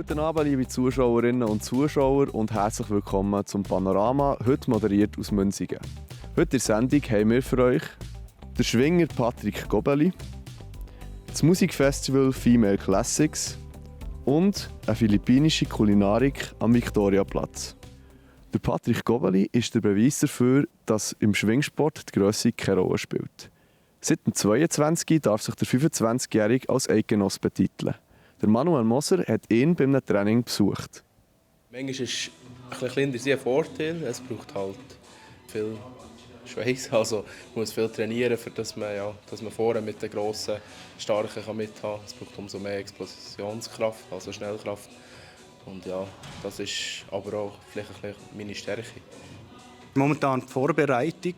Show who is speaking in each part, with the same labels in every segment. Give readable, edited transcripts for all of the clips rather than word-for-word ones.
Speaker 1: Guten Abend, liebe Zuschauerinnen und Zuschauer, und herzlich willkommen zum Panorama, heute moderiert aus Münsingen. Heute in der Sendung haben wir für euch den Schwinger Patrick Gobeli, das Musikfestival Female Classics und eine philippinische Kulinarik am Viktoriaplatz. Der Patrick Gobeli ist der Beweis dafür, dass im Schwingsport die Grösse keine Rolle spielt. Seit dem 22 darf sich der 25-Jährige als Eidgenoss betiteln. Der Manuel Moser hat ihn bei einem Training besucht.
Speaker 2: Manchmal ist ein bisschen ein Vorteil. Es braucht halt viel Schweiß. Also man muss viel trainieren, dass man vorne mit den grossen, starken mithalten kann. Es braucht umso mehr Explosionskraft, also Schnellkraft. Und ja, das ist aber auch vielleicht ein bisschen meine Stärke.
Speaker 3: Momentan die Vorbereitung.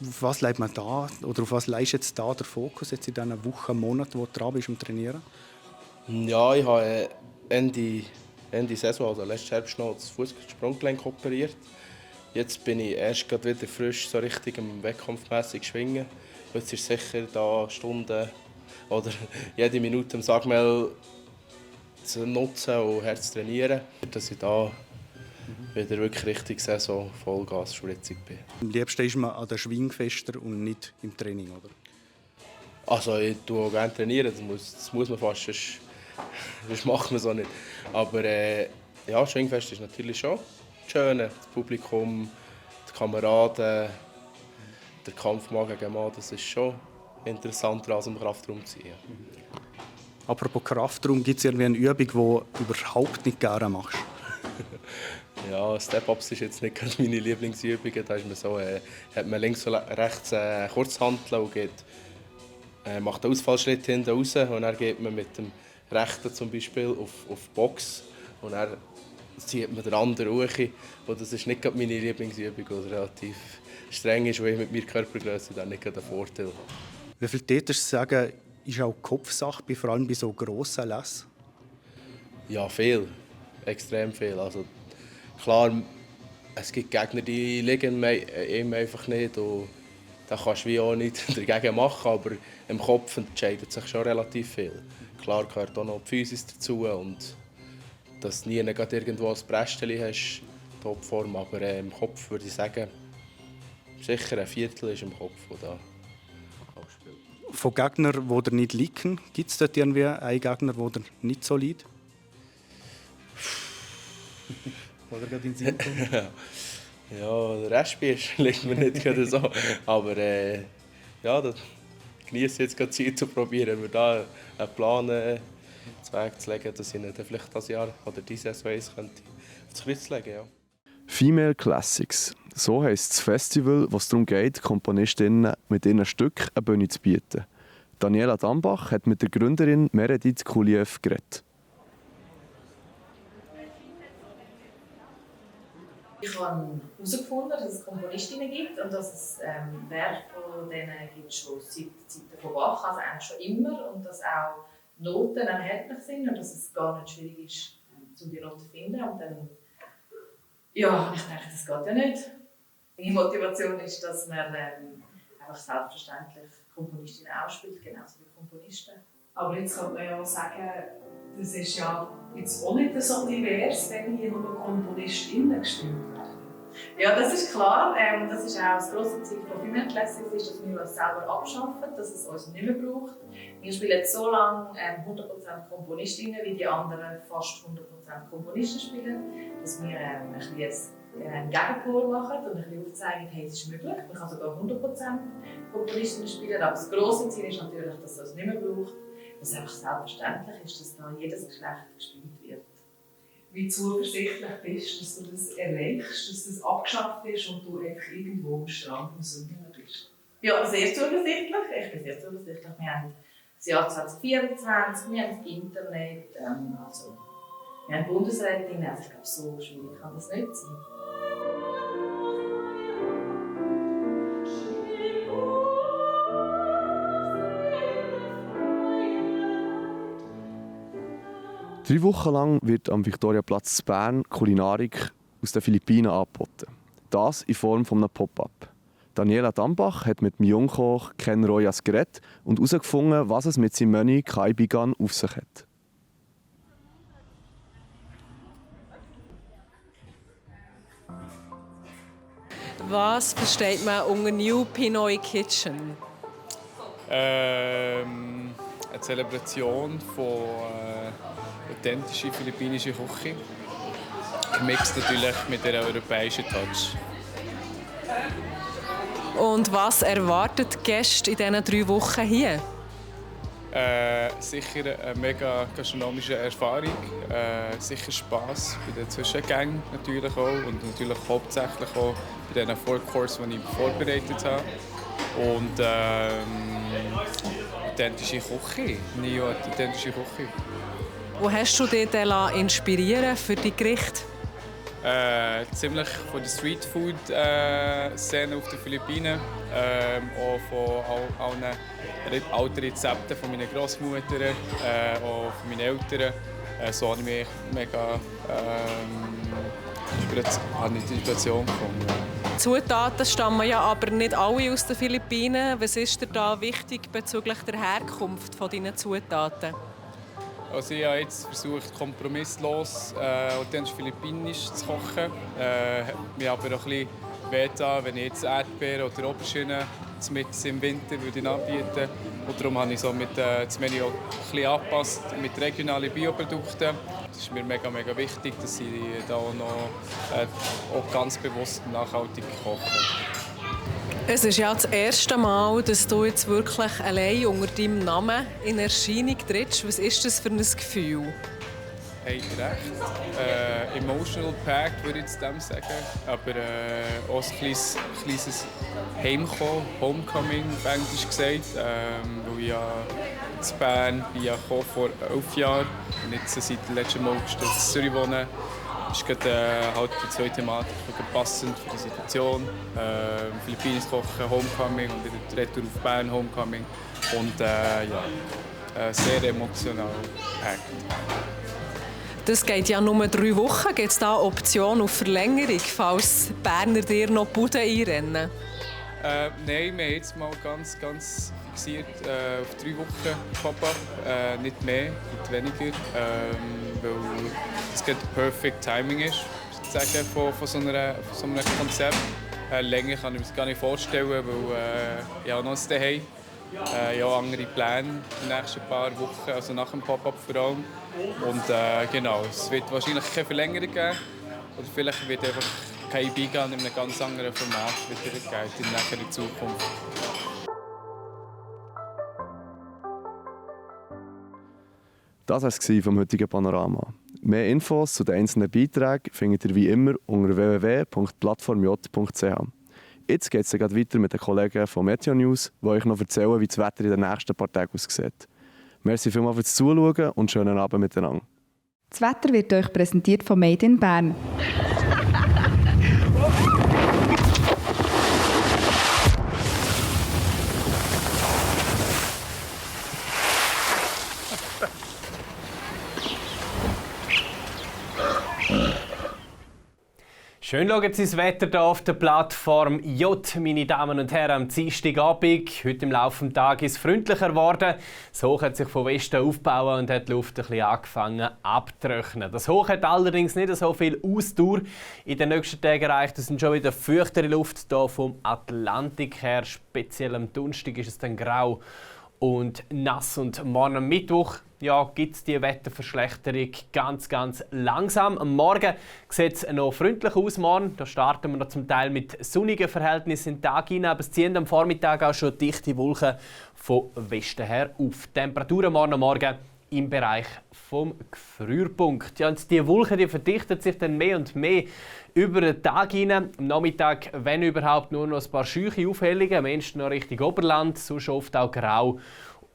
Speaker 3: Auf was legt man da oder auf was leist jetzt da der Fokus jetzt in diesen Wochen, Monaten, wo du dran bist am Trainieren?
Speaker 2: Ja, ich habe Ende Saison, also letzten Herbst, noch das Fußsprunggelenk operiert. Jetzt bin ich erst gerade wieder frisch so richtig im wettkampfmässig schwingen. Jetzt ist sicher da Stunden oder jede Minute im Sagmel zu nutzen und hart zu trainieren, dass ich da wieder wirklich richtig Saison Vollgas spritzig bin.
Speaker 3: Am liebsten ist man an den Schwingfesten und nicht im Training, oder?
Speaker 2: Also ich tue auch gerne trainieren, das muss man fast, sonst macht man es auch nicht. Aber ja, Schwingfest ist natürlich schon schön. Das Publikum, die Kameraden, der Kampf Mann gegen Mann, das ist schon interessanter als im Kraftraum zu ziehen.
Speaker 3: Apropos Kraftraum, gibt es irgendwie eine Übung, die du überhaupt nicht gerne machst?
Speaker 2: Ja, Step-Ups ist jetzt nicht gerade meine Lieblingsübung. Da ist man so, hat man links und rechts Kurzhanteln und macht einen Ausfallschritt hinten raus und dann geht man mit dem rechten zum Beispiel auf die Box und dann zieht man den anderen hoch. Und das ist nicht gerade meine Lieblingsübung, die relativ streng ist, weil ich mit meiner Körpergröße dann nicht gerade einen Vorteil habe.
Speaker 3: Wie viel Täter sagen, ist auch Kopfsache, vor allem bei so grossen Lässen?
Speaker 2: Ja, viel. Extrem viel. Also, klar, es gibt Gegner, die liegen ihm einfach nicht. Und da kannst du wie auch nichts dagegen machen, aber im Kopf entscheidet sich schon relativ viel. Klar gehört auch noch die Physis dazu und dass du nie gerade irgendwo ein Brästchen hast, Topform, aber im Kopf würde ich sagen, sicher ein Viertel ist im Kopf, der da spielt.
Speaker 3: Von Gegnern, die dir nicht liegen, gibt es dort irgendwie einen Gegner, der dir nicht so liegt? Oder gerade in den Sinn kommt?
Speaker 2: Ja, der Restbier liegt mir nicht gerade so. Aber ja, das genieße jetzt gerade Zeit zu probieren, mir da einen Plan zurechtzulegen, dass ich dann vielleicht dieses Jahr oder diese Saison könnte aufs Kreuz legen. Ja.
Speaker 1: Female Classics. So heisst das Festival, was darum geht, Komponistinnen mit ihren Stücken eine Bühne zu bieten. Daniela Dambach hat mit der Gründerin Meredith Kuliev geredet.
Speaker 4: Ich habe herausgefunden, dass es Komponistinnen gibt und dass es Werke von denen gibt schon seit Zeiten von Bach, also eigentlich schon immer, und dass auch Noten erhältlich sind und dass es gar nicht schwierig ist, die Noten zu finden. Und dann, ja, ich dachte, das geht ja nicht. Meine Motivation ist, dass man einfach selbstverständlich Komponistinnen ausspielt, genauso wie Komponisten.
Speaker 5: Aber jetzt könnte man ja sagen, das ist ja jetzt auch nicht so divers, wenn hier nur KomponistInnen gespielt werden.
Speaker 4: Ja, das ist klar. Das ist auch das grosse Ziel von Female Classics, ist, dass wir uns selber abschaffen, dass es uns nicht mehr braucht. Wir spielen so lange 100% Komponistinnen, wie die anderen fast 100% Komponisten spielen, dass wir ein bisschen einen Gegenpol machen und ein bisschen aufzeigen, hey, es ist möglich. Man kann sogar 100% Komponistinnen spielen, aber das grosse Ziel ist natürlich, dass es uns nicht mehr braucht. Dass es einfach selbstverständlich ist, dass da jedes Geschlecht gespielt wird.
Speaker 5: Wie zuversichtlich bist, dass du das erreichst, dass das abgeschafft ist und du einfach irgendwo am Strand im Singen bist?
Speaker 4: Ja, sehr zuversichtlich. Ich bin sehr zuversichtlich. Wir haben das Jahr 2024, wir haben das Internet, also, wir haben Bundesrätin. Also ich glaube, so schwierig kann das nicht sein.
Speaker 1: 3 Wochen lang wird am Viktoriaplatz in Bern Kulinarik aus den Philippinen angeboten. Das in Form eines Pop-up. Daniela Dambach hat mit dem Jungkoch Ken Rojas geredet und herausgefunden, was es mit seinem Menü Kaibigan auf sich hat.
Speaker 6: Was versteht man unter New Pinoy Kitchen?
Speaker 7: Eine Zelebration von authentischer philippinischer Küche. Gemixt natürlich mit einer europäischen Touch.
Speaker 6: Und was erwartet die Gäste in diesen 3 Wochen hier?
Speaker 7: Sicher eine mega gastronomische Erfahrung, sicher Spass bei den Zwischengängen natürlich auch und natürlich hauptsächlich auch bei diesen Four-Course, die ich vorbereitet habe. Und authentische Küche, neo-authentische Küche.
Speaker 6: Wo hast du dich denn inspirieren für die Gerichte?
Speaker 7: Ziemlich von der Streetfood-Szene auf den Philippinen, auch von allen alten Rezepten von meiner Großmutter, auch von meinen Eltern. So habe ich mich mega in die Situation gekommen.
Speaker 6: Die Zutaten stammen ja aber nicht alle aus den Philippinen. Was ist dir da wichtig bezüglich der Herkunft deiner Zutaten?
Speaker 7: Also ich habe jetzt versucht, kompromisslos authentisch philippinisch zu kochen. Mir aber auch ein bisschen wehgetan, wenn ich jetzt Erdbeeren oder Auberginen mit im Winter würde anbieten. Und darum habe ich so mit das Menü auch ein bisschen angepasst mit regionalen Bioprodukten. Es ist mir mega wichtig, dass ich da auch ganz bewusst nachhaltig koche.
Speaker 6: Es ist ja das erste Mal, dass du jetzt wirklich allein unter deinem Namen in Erscheinung trittst. Was ist das für ein Gefühl?
Speaker 7: Hey, recht. Emotional packed, würde ich jetzt dem sagen. Aber auch ein kleines Heimkommen, Homecoming auf Englisch gesagt. Weil ich in Bern bin vor 11 Jahren und jetzt seit dem letzten August in Zürich wohne. Das ist gerade, halt die zwei Thematiken passend für die Situation. Philippines kochen, Homecoming und wieder Retour auf Bern, Homecoming. Und sehr emotional gepackt.
Speaker 6: Das geht ja nur 3 Wochen. Gibt es da eine Option auf Verlängerung, falls die Berner dir noch die Bude einrennen?
Speaker 7: Nein, wir haben jetzt mal ganz fixiert auf 3 Wochen Pop-up. Nicht mehr, nicht weniger. Weil es gerade perfect Timing ist, sozusagen, von so einem Konzept. Länger kann ich mir das gar nicht vorstellen, weil ich habe noch ein Zuhause. Ich habe andere Pläne in den nächsten paar Wochen, also nach dem Pop-up vor allem. Und genau, es wird wahrscheinlich keine Verlängerung geben. Oder vielleicht wird einfach kein Beigehen in einem ganz anderen Format wieder geben in der Zukunft.
Speaker 1: Das war es vom heutigen Panorama. Mehr Infos zu den einzelnen Beiträgen findet ihr wie immer unter www.plattformj.ch. Jetzt geht es weiter mit den Kollegen von Meteo News, die euch noch erzählen, wie das Wetter in den nächsten paar Tagen aussieht. Merci vielmals fürs Zuschauen und schönen Abend miteinander.
Speaker 8: Das Wetter wird euch präsentiert von Made in Bern.
Speaker 9: Schön schauen Sie das Wetter hier auf der Plattform J, meine Damen und Herren, am Dienstagabend. Heute im Laufe des Tages ist es freundlicher geworden. Das Hoch hat sich von Westen aufgebaut und hat die Luft ein bisschen angefangen abzutrocknen. Das Hoch hat allerdings nicht so viel Ausdauer. In den nächsten Tagen erreicht es schon wieder feuchtere Luft hier vom Atlantik her. Speziell am Donnerstag ist es dann grau und nass. Und morgen am Mittwoch gibt es die Wetterverschlechterung ganz langsam. Am Morgen sieht es noch freundlich aus. Morgen. Da starten wir noch zum Teil mit sonnigen Verhältnissen in den Tag hinein, aber es ziehen am Vormittag auch schon dichte Wolken von Westen her auf. Die Temperaturen morgen im Bereich vom Gefrierpunkt. Ja, und die Wolken verdichten sich dann mehr und mehr über den Tag hinein. Am Nachmittag, wenn überhaupt, nur noch ein paar scheuche Aufhellungen, am ehesten noch Richtung Oberland, sonst oft auch grau.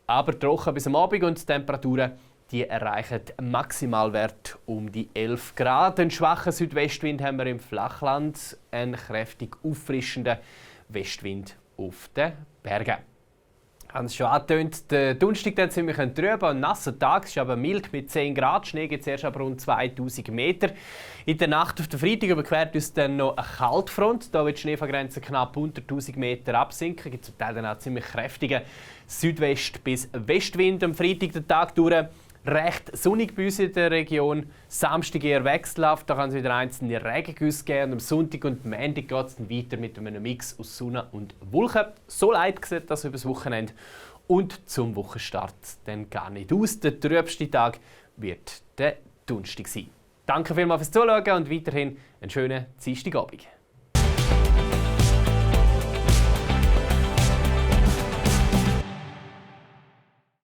Speaker 9: Aber trocken bis am Abend und die Temperaturen die erreichen Maximalwert um die 11 Grad. Einen schwachen Südwestwind haben wir im Flachland, einen kräftig auffrischenden Westwind auf den Bergen. Ich habe es schon angetönt, der Donnerstag dann ziemlich ein trüber und nasser Tag. Es ist aber mild mit 10 Grad. Schnee gibt es erst ab rund 2000 Meter. In der Nacht auf den Freitag überquert uns dann noch eine Kaltfront. Da wird die Schneefallgrenze knapp unter 1000 Meter absinken. Es gibt zum Teil dann auch ziemlich kräftigen Südwest- bis Westwind am Freitag den Tag durch. recht sonnig bei uns in der Region. Samstag eher wechselhaft, da kann es wieder einzelne Regengüsse geben. Am Sonntag und Montag geht es dann weiter mit einem Mix aus Sonne und Wolken. So leid sieht das über das Wochenende. Und zum Wochenstart dann gar nicht aus. Der trübste Tag wird der Donnerstag sein. Danke vielmals fürs Zuschauen und weiterhin einen schönen Dienstagabend.